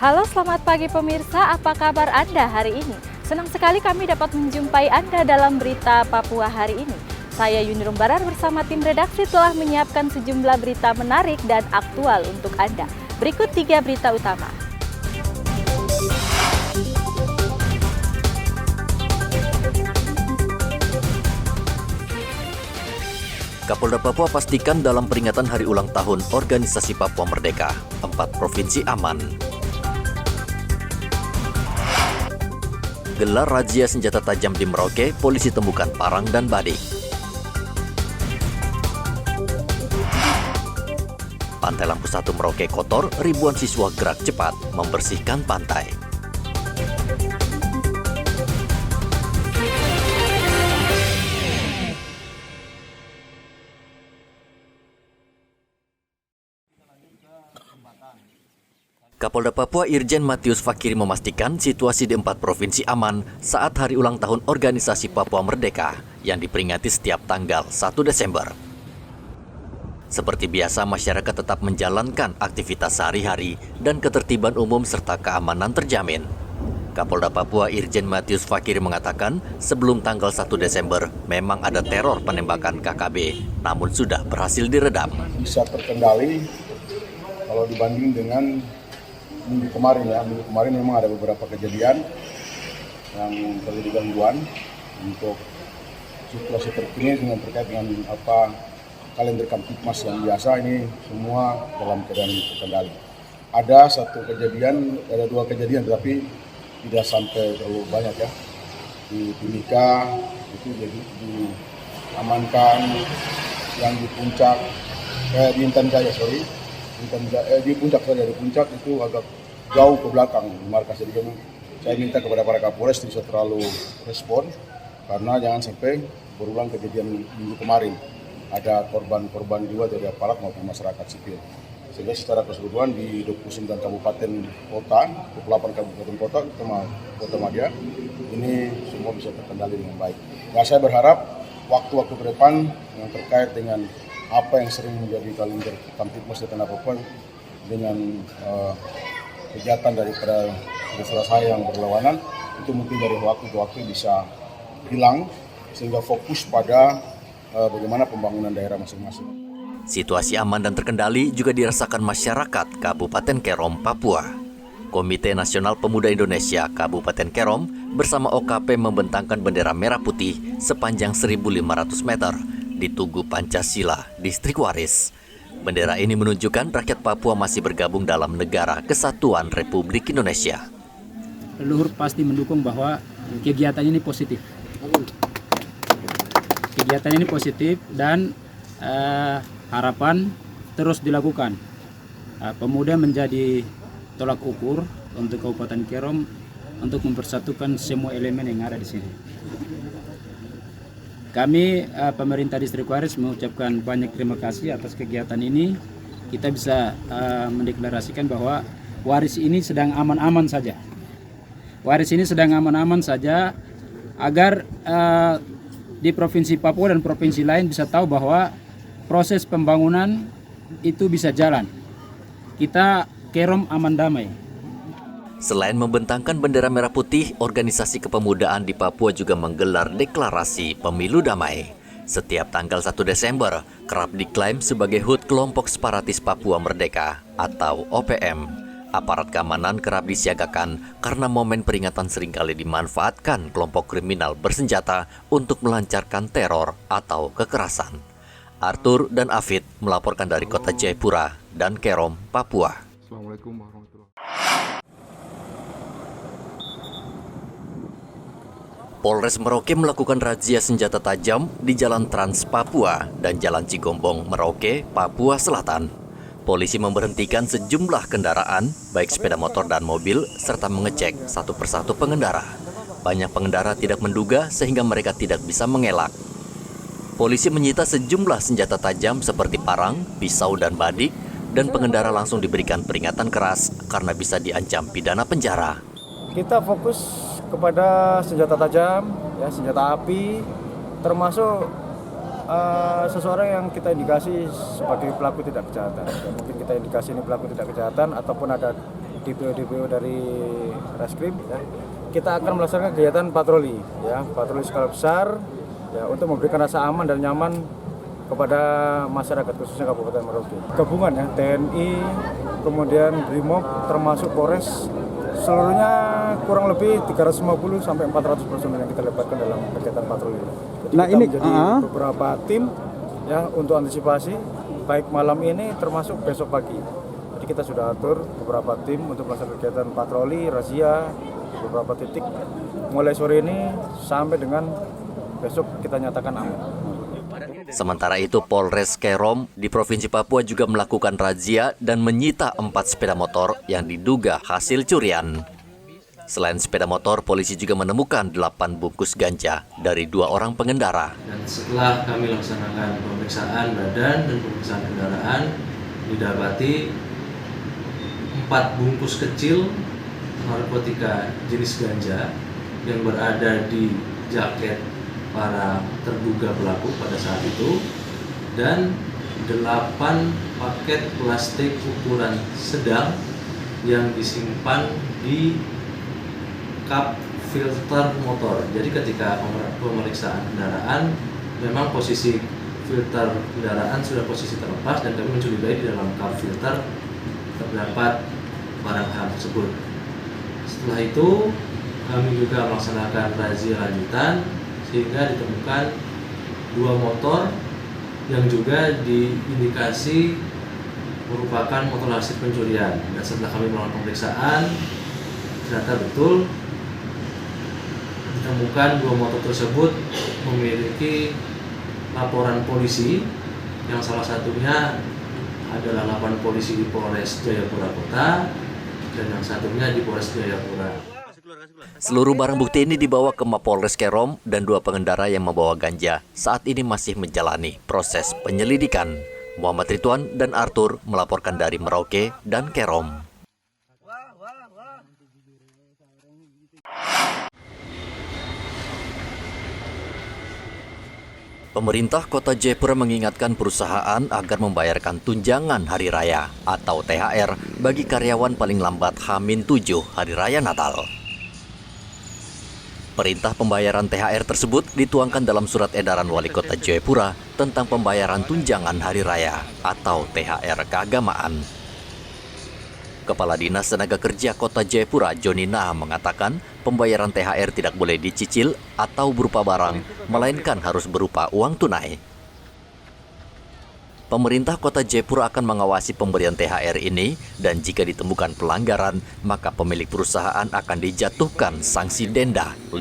Halo, selamat pagi pemirsa. Apa kabar Anda hari ini? Senang sekali kami dapat menjumpai Anda dalam berita Papua hari ini. Saya Yuni Rumbarar bersama tim redaksi telah menyiapkan sejumlah berita menarik dan aktual untuk Anda. Berikut 3 berita utama. Kapolda Papua pastikan dalam peringatan hari ulang tahun Organisasi Papua Merdeka, 4 provinsi aman. Gelar razia senjata tajam di Merauke, polisi temukan parang dan badik. Pantai Lampu 1 Merauke kotor, ribuan siswa gerak cepat membersihkan pantai. Kapolda Papua Irjen Matius Fakiri memastikan situasi di 4 provinsi aman saat hari ulang tahun Organisasi Papua Merdeka yang diperingati setiap tanggal 1 Desember. Seperti biasa, masyarakat tetap menjalankan aktivitas sehari-hari dan ketertiban umum serta keamanan terjamin. Kapolda Papua Irjen Matius Fakiri mengatakan sebelum tanggal 1 Desember memang ada teror penembakan KKB, namun sudah berhasil diredam. Bisa terkendali kalau dibanding dengan minggu kemarin memang ada beberapa kejadian yang terjadi gangguan. Untuk situasi terkini dengan terkait dengan kalender Kamtipmas yang biasa, ini semua dalam keadaan terkendali. Ada ada 2 kejadian tetapi tidak sampai terlalu banyak ya. Di Timika itu jadi diamankan, yang di puncak di Intan Jaya di puncak itu agak jauh ke belakang di markas. Jadi saya minta kepada para Kapolres tidak terlalu respon karena jangan sampai berulang kejadian minggu kemarin. Ada korban jiwa dari aparat maupun masyarakat sipil. Sehingga secara keseluruhan di 29 kabupaten kota, 28 kabupaten kota, terutama Kota Madia, ini semua bisa terkendali dengan baik. Nah, saya berharap waktu-waktu ke depan yang terkait dengan apa yang sering menjadi kalender Kamtipmas di Tanah Papua dengan kegiatan daripada saudara saya yang berlawanan, itu mungkin dari waktu ke waktu bisa hilang sehingga fokus pada bagaimana pembangunan daerah masing-masing. Situasi aman dan terkendali juga dirasakan masyarakat Kabupaten Kerom, Papua. Komite Nasional Pemuda Indonesia Kabupaten Kerom bersama OKP membentangkan bendera merah putih sepanjang 1.500 meter di Tugu Pancasila, Distrik Waris. Bendera ini menunjukkan rakyat Papua masih bergabung dalam Negara Kesatuan Republik Indonesia. Leluhur pasti mendukung bahwa kegiatan ini positif. Kegiatan ini positif dan harapan terus dilakukan. Pemuda menjadi tolak ukur untuk Kabupaten Kerom untuk mempersatukan semua elemen yang ada di sini. Kami pemerintah Distrik Waris mengucapkan banyak terima kasih atas kegiatan ini. Kita bisa mendeklarasikan bahwa Waris ini sedang aman-aman saja. Waris ini sedang aman-aman saja agar di Provinsi Papua dan provinsi lain bisa tahu bahwa proses pembangunan itu bisa jalan. Kita Kerom aman damai. Selain membentangkan bendera merah putih, organisasi kepemudaan di Papua juga menggelar deklarasi pemilu damai. Setiap tanggal 1 Desember kerap diklaim sebagai HUT kelompok separatis Papua Merdeka atau OPM. Aparat keamanan kerap disiagakan karena momen peringatan seringkali dimanfaatkan kelompok kriminal bersenjata untuk melancarkan teror atau kekerasan. Arthur dan Afid melaporkan dari kota Jayapura dan Kerom, Papua. Assalamualaikum warahmatullahi wabarakatuh. Polres Merauke melakukan razia senjata tajam di Jalan Trans Papua dan Jalan Cigombong, Merauke, Papua Selatan. Polisi memberhentikan sejumlah kendaraan, baik sepeda motor dan mobil, serta mengecek satu persatu pengendara. Banyak pengendara tidak menduga sehingga mereka tidak bisa mengelak. Polisi menyita sejumlah senjata tajam seperti parang, pisau, dan badik, dan pengendara langsung diberikan peringatan keras karena bisa diancam pidana penjara. Kita fokus kepada senjata tajam, ya, senjata api, termasuk seseorang yang kita indikasi sebagai pelaku tindak kejahatan. Mungkin kita indikasi ini pelaku tindak kejahatan ataupun ada DPO dari Reskrim, ya, kita akan melaksanakan kegiatan patroli, ya, patroli skala besar, ya, untuk memberikan rasa aman dan nyaman kepada masyarakat khususnya Kabupaten Merauke. Gabungan ya, TNI, kemudian Brimob, termasuk Polres, seluruhnya kurang lebih 350 sampai 400 personel yang kita libatkan dalam kegiatan patroli. Jadi kita menjadi beberapa tim ya untuk antisipasi baik malam ini termasuk besok pagi. Jadi kita sudah atur beberapa tim untuk melaksanakan kegiatan patroli, razia di beberapa titik mulai sore ini sampai dengan besok kita nyatakan aman. Sementara itu, Polres Kerom di Provinsi Papua juga melakukan razia dan menyita 4 sepeda motor yang diduga hasil curian. Selain sepeda motor, polisi juga menemukan 8 bungkus ganja dari 2 orang pengendara. Dan setelah kami laksanakan pemeriksaan badan dan pemeriksaan kendaraan, didapati 4 bungkus kecil narkotika jenis ganja yang berada di jaket para terduga pelaku pada saat itu, dan 8 paket plastik ukuran sedang yang disimpan di kap filter motor. Jadi ketika pemeriksaan kendaraan, memang posisi filter kendaraan sudah posisi terlepas dan kami mencurigai di dalam kap filter terdapat barang haram tersebut. Setelah itu kami juga melaksanakan razia lanjutan sehingga ditemukan 2 motor yang juga diindikasi merupakan motor hasil pencurian. Dan setelah kami melakukan pemeriksaan, ternyata betul ditemukan 2 motor tersebut memiliki laporan polisi, yang salah satunya adalah laporan polisi di Polres Jayapura Kota dan yang satunya di Polres Jayapura. Seluruh barang bukti ini dibawa ke Mapolres Kerom dan 2 pengendara yang membawa ganja saat ini masih menjalani proses penyelidikan. Muhammad Ridwan dan Arthur melaporkan dari Merauke dan Kerom. Pemerintah Kota Jayapura mengingatkan perusahaan agar membayarkan tunjangan hari raya atau THR bagi karyawan paling lambat H-7 hari raya Natal. Perintah pembayaran THR tersebut dituangkan dalam surat edaran Wali Kota Jayapura tentang pembayaran tunjangan hari raya atau THR keagamaan. Kepala Dinas Tenaga Kerja Kota Jayapura, Joni Nah, mengatakan pembayaran THR tidak boleh dicicil atau berupa barang, melainkan harus berupa uang tunai. Pemerintah Kota Jayapura akan mengawasi pemberian THR ini dan jika ditemukan pelanggaran, maka pemilik perusahaan akan dijatuhkan sanksi denda 5%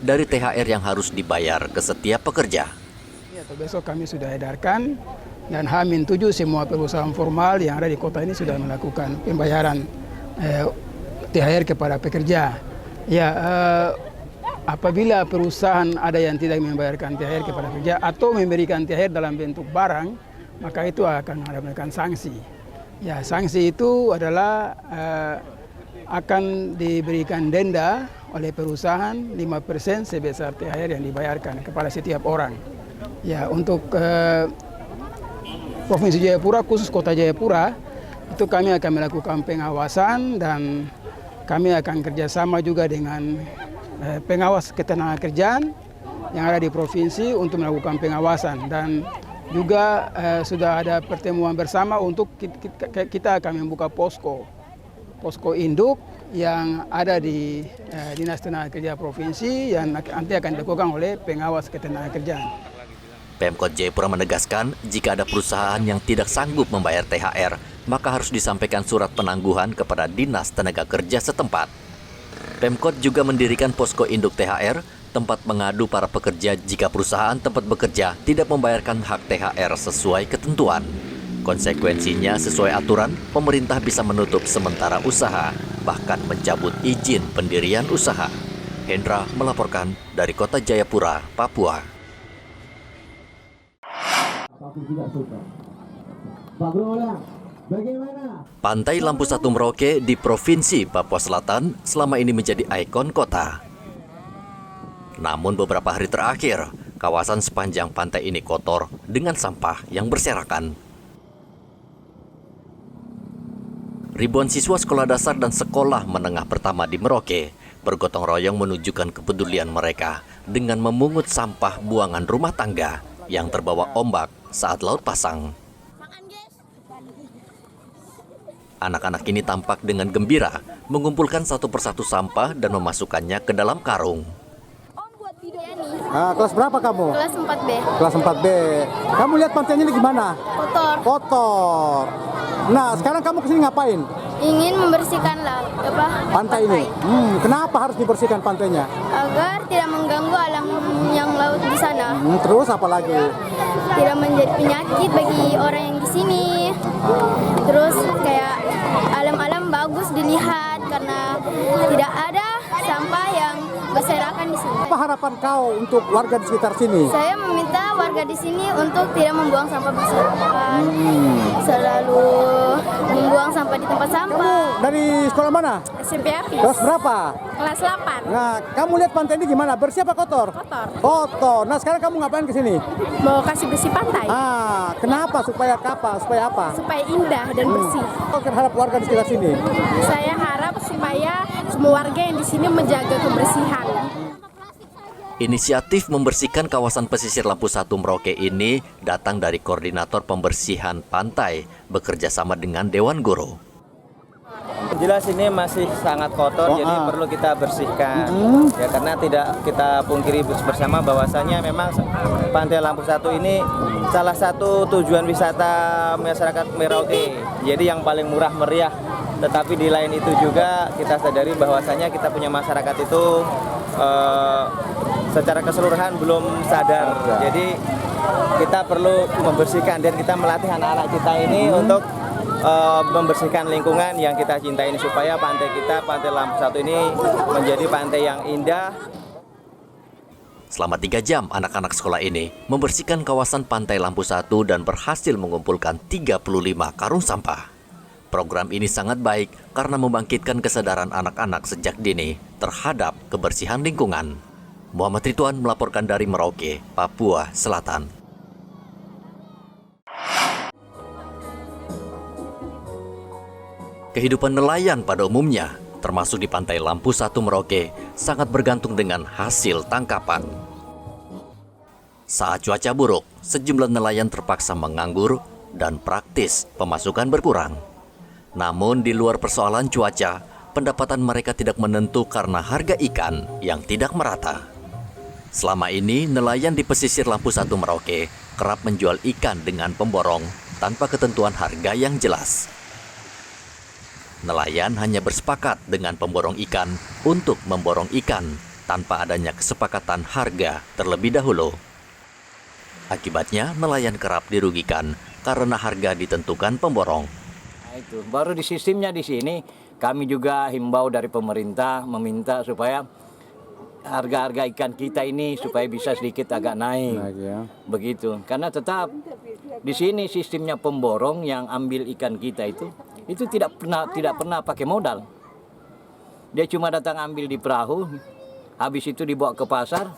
dari THR yang harus dibayar ke setiap pekerja. Ya, besok kami sudah edarkan dan H-7 semua perusahaan formal yang ada di kota ini sudah melakukan pembayaran THR kepada pekerja. Ya, apabila perusahaan ada yang tidak membayarkan THR kepada pekerja atau memberikan THR dalam bentuk barang, maka itu akan mendapatkan sanksi. Ya, sanksi itu adalah akan diberikan denda oleh perusahaan 5% sebesar THR yang dibayarkan kepada setiap orang. Ya, untuk Provinsi Jayapura, khusus Kota Jayapura, itu kami akan melakukan pengawasan dan kami akan kerjasama juga dengan pengawas ketenagakerjaan yang ada di provinsi untuk melakukan pengawasan, dan juga sudah ada pertemuan bersama untuk kita akan membuka posko induk yang ada di Dinas Tenaga Kerja Provinsi yang nanti akan dilakukan oleh pengawas ketenagakerjaan. Pemkot Jayapura menegaskan jika ada perusahaan yang tidak sanggup membayar THR, maka harus disampaikan surat penangguhan kepada Dinas Tenaga Kerja setempat. Pemkot juga mendirikan posko induk THR, tempat mengadu para pekerja jika perusahaan tempat bekerja tidak membayarkan hak THR sesuai ketentuan. Konsekuensinya sesuai aturan, pemerintah bisa menutup sementara usaha, bahkan mencabut izin pendirian usaha. Hendra melaporkan dari Kota Jayapura, Papua. Pantai Lampu Satu Merauke di Provinsi Papua Selatan selama ini menjadi ikon kota. Namun beberapa hari terakhir, kawasan sepanjang pantai ini kotor dengan sampah yang berserakan. ribuan siswa sekolah dasar dan sekolah menengah pertama di Merauke bergotong royong menunjukkan kepedulian mereka dengan memungut sampah buangan rumah tangga yang terbawa ombak saat laut pasang. Anak-anak ini tampak dengan gembira mengumpulkan satu persatu sampah dan memasukkannya ke dalam karung. Kelas berapa kamu? Kelas 4B. Kelas 4B. Kamu lihat pantainya ini gimana? Kotor. Kotor. Nah, sekarang kamu kesini ngapain? Ingin membersihkan Pantai ini. Kenapa harus dibersihkan pantainya? agar tidak mengganggu alam yang laut di sana. Terus apa lagi? Tidak menjadi penyakit bagi orang yang di sini. Terus kayak alam-alam bagus dilihat karena tidak ada sampah yang berserakan di sini. Apa harapan kau untuk warga di sekitar sini? Saya meminta warga di sini untuk tidak membuang sampah berserakan. Selalu membuang sampah di tempat sampah. Dari sekolah mana? SMP Apis. Kelas berapa? Kelas 8. Nah, kamu lihat pantai ini gimana? Bersih apa kotor? Kotor. Kotor. Nah, sekarang kamu ngapain ke sini? Mau kasih bersih pantai. Kenapa? Supaya apa? Supaya apa? Supaya indah dan bersih. Kau terhadap warga di sekitar sini? Saya harap supaya semua warga yang di sini menjaga kebersihan. Inisiatif membersihkan kawasan pesisir Lampu Satu Merauke ini datang dari Koordinator Pembersihan Pantai bekerja sama dengan Dewan Guru. Jelas ini masih sangat kotor, jadi perlu kita bersihkan. Ya, karena tidak kita pungkiri bersama bahwasanya memang Pantai Lampu Satu ini salah satu tujuan wisata masyarakat Merauke. Jadi yang paling murah meriah. Tetapi di lain itu juga kita sadari bahwasanya kita punya masyarakat itu secara keseluruhan belum sadar. Jadi kita perlu membersihkan dan kita melatih anak-anak kita ini untuk membersihkan lingkungan yang kita cintai ini supaya pantai kita, Pantai Lampu Satu ini menjadi pantai yang indah. Selama 3 jam, anak-anak sekolah ini membersihkan kawasan Pantai Lampu Satu dan berhasil mengumpulkan 35 karung sampah. Program ini sangat baik karena membangkitkan kesadaran anak-anak sejak dini terhadap kebersihan lingkungan. Muhammad Ridwan melaporkan dari Merauke, Papua Selatan. Kehidupan nelayan pada umumnya, termasuk di Pantai Lampu Satu Merauke, sangat bergantung dengan hasil tangkapan. Saat cuaca buruk, sejumlah nelayan terpaksa menganggur dan praktis pemasukan berkurang. Namun di luar persoalan cuaca, pendapatan mereka tidak menentu karena harga ikan yang tidak merata. Selama ini, nelayan di pesisir Lampu Satu Merauke kerap menjual ikan dengan pemborong tanpa ketentuan harga yang jelas. Nelayan hanya bersepakat dengan pemborong ikan untuk memborong ikan tanpa adanya kesepakatan harga terlebih dahulu. Akibatnya, nelayan kerap dirugikan karena harga ditentukan pemborong. Itu baru di sistemnya di sini kami juga himbau dari pemerintah meminta supaya harga-harga ikan kita ini supaya bisa sedikit agak naik ya. Begitu karena tetap di sini sistemnya pemborong yang ambil ikan kita itu tidak pernah pakai modal. Dia cuma datang ambil di perahu, habis itu dibawa ke pasar,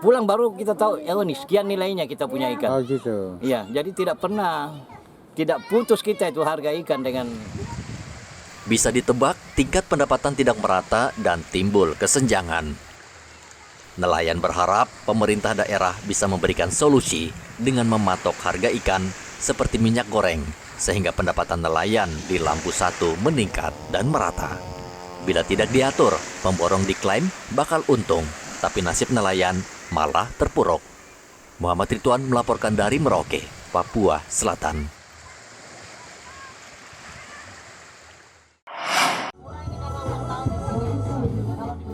pulang baru kita tahu nih sekian nilainya kita punya ikan. Gitu. Iya, jadi tidak putus kita itu harga ikan dengan. Bisa ditebak, tingkat pendapatan tidak merata dan timbul kesenjangan. Nelayan berharap pemerintah daerah bisa memberikan solusi dengan mematok harga ikan seperti minyak goreng, sehingga pendapatan nelayan di Lampu Satu meningkat dan merata. Bila tidak diatur, pemborong diklaim bakal untung, tapi nasib nelayan malah terpuruk. Muhammad Ridwan melaporkan dari Merauke, Papua Selatan.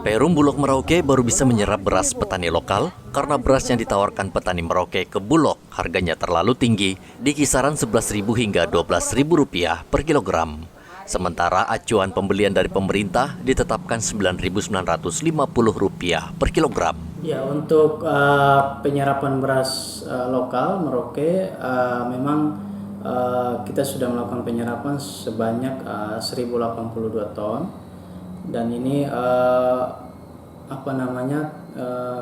Perum Bulog Merauke baru bisa menyerap beras petani lokal karena beras yang ditawarkan petani Merauke ke Bulog harganya terlalu tinggi di kisaran Rp11.000 hingga Rp12.000 per kilogram. Sementara acuan pembelian dari pemerintah ditetapkan Rp9.950 per kilogram. Ya, untuk penyerapan beras lokal Merauke memang kita sudah melakukan penyerapan sebanyak 1.082 ton. Dan ini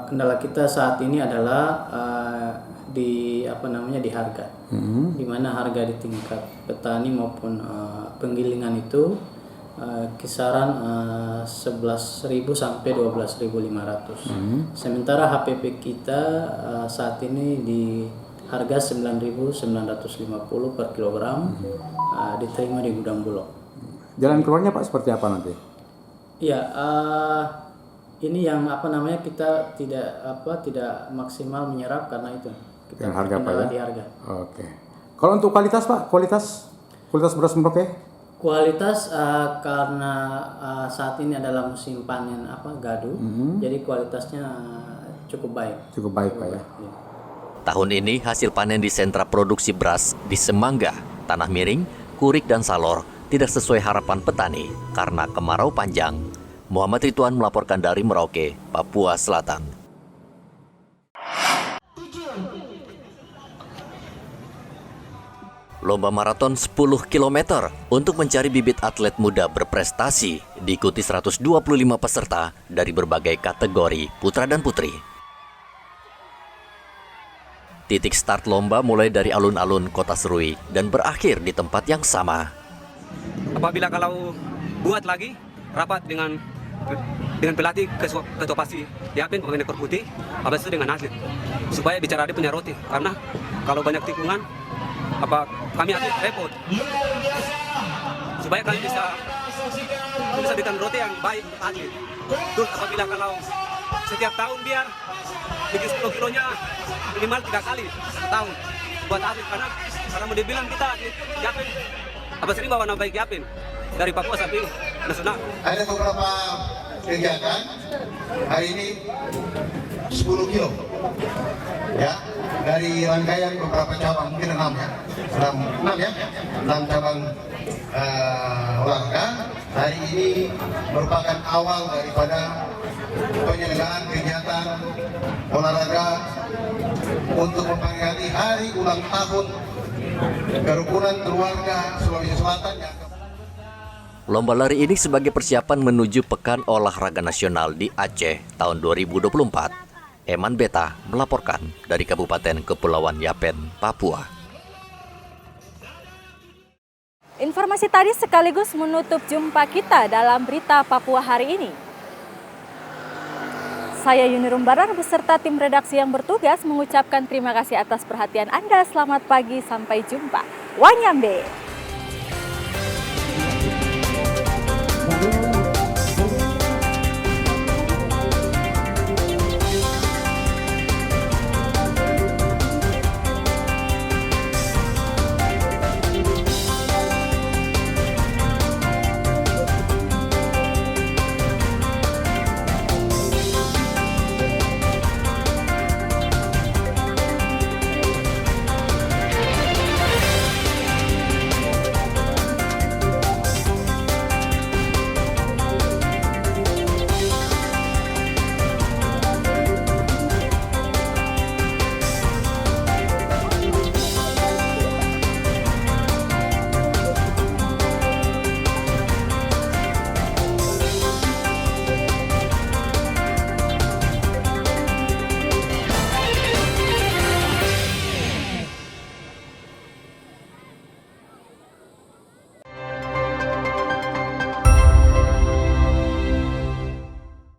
kendala kita saat ini adalah di harga, di mana harga di tingkat petani maupun penggilingan itu kisaran 11.000 sampai 12.500. Sementara HPP kita saat ini di harga 9.950 per kilogram, diterima di gudang Bulog. Jalan keluarnya Pak seperti apa nanti? Iya, ini yang kita tidak maksimal menyerap karena itu. Kita yang harga Pak ya? Di harga. Oke. Kalau untuk kualitas Pak, kualitas beras Merauke? Kualitas karena saat ini adalah musim panen gadu, jadi kualitasnya cukup baik. Cukup baik Pak ya. Iya. Tahun ini hasil panen di sentra produksi beras di Semangga, Tanah Miring, Kurik, dan Salor tidak sesuai harapan petani karena kemarau panjang. Muhammad Ridwan melaporkan dari Merauke, Papua Selatan. Lomba maraton 10 km untuk mencari bibit atlet muda berprestasi diikuti 125 peserta dari berbagai kategori putra dan putri. Titik start lomba mulai dari alun-alun Kota Serui dan berakhir di tempat yang sama. Apabila kalau buat lagi rapat dengan pelatih ketua pasti Yapen pemain ekor putih, habis itu dengan atlet supaya bicara dia punya roti, karena kalau banyak tikungan kami atlet repot, supaya kami bisa bikin roti yang baik untuk atlet. Terus apabila kalau setiap tahun biar bikin 10 kilonya minimal 3 kali setahun buat atlet, karena mau dibilang kita atlet Yapen sering bawa nama baik Yapen dari Papua sampai nasional. Ada beberapa kegiatan hari ini 10 kilo ya, dari rangkaian beberapa cabang, mungkin 6 cabang olahraga. Hari ini merupakan awal daripada penyelenggaraan kegiatan olahraga untuk memperingati hari ulang tahun kerukunan keluarga Sulawesi Selatan yang Lomba lari ini sebagai persiapan menuju Pekan Olahraga Nasional di Aceh tahun 2024. Eman Beta melaporkan dari Kabupaten Kepulauan Yapen, Papua. Informasi tadi sekaligus menutup jumpa kita dalam berita Papua hari ini. Saya Yunirum Barar beserta tim redaksi yang bertugas mengucapkan terima kasih atas perhatian Anda. Selamat pagi, sampai jumpa. Wanyambe.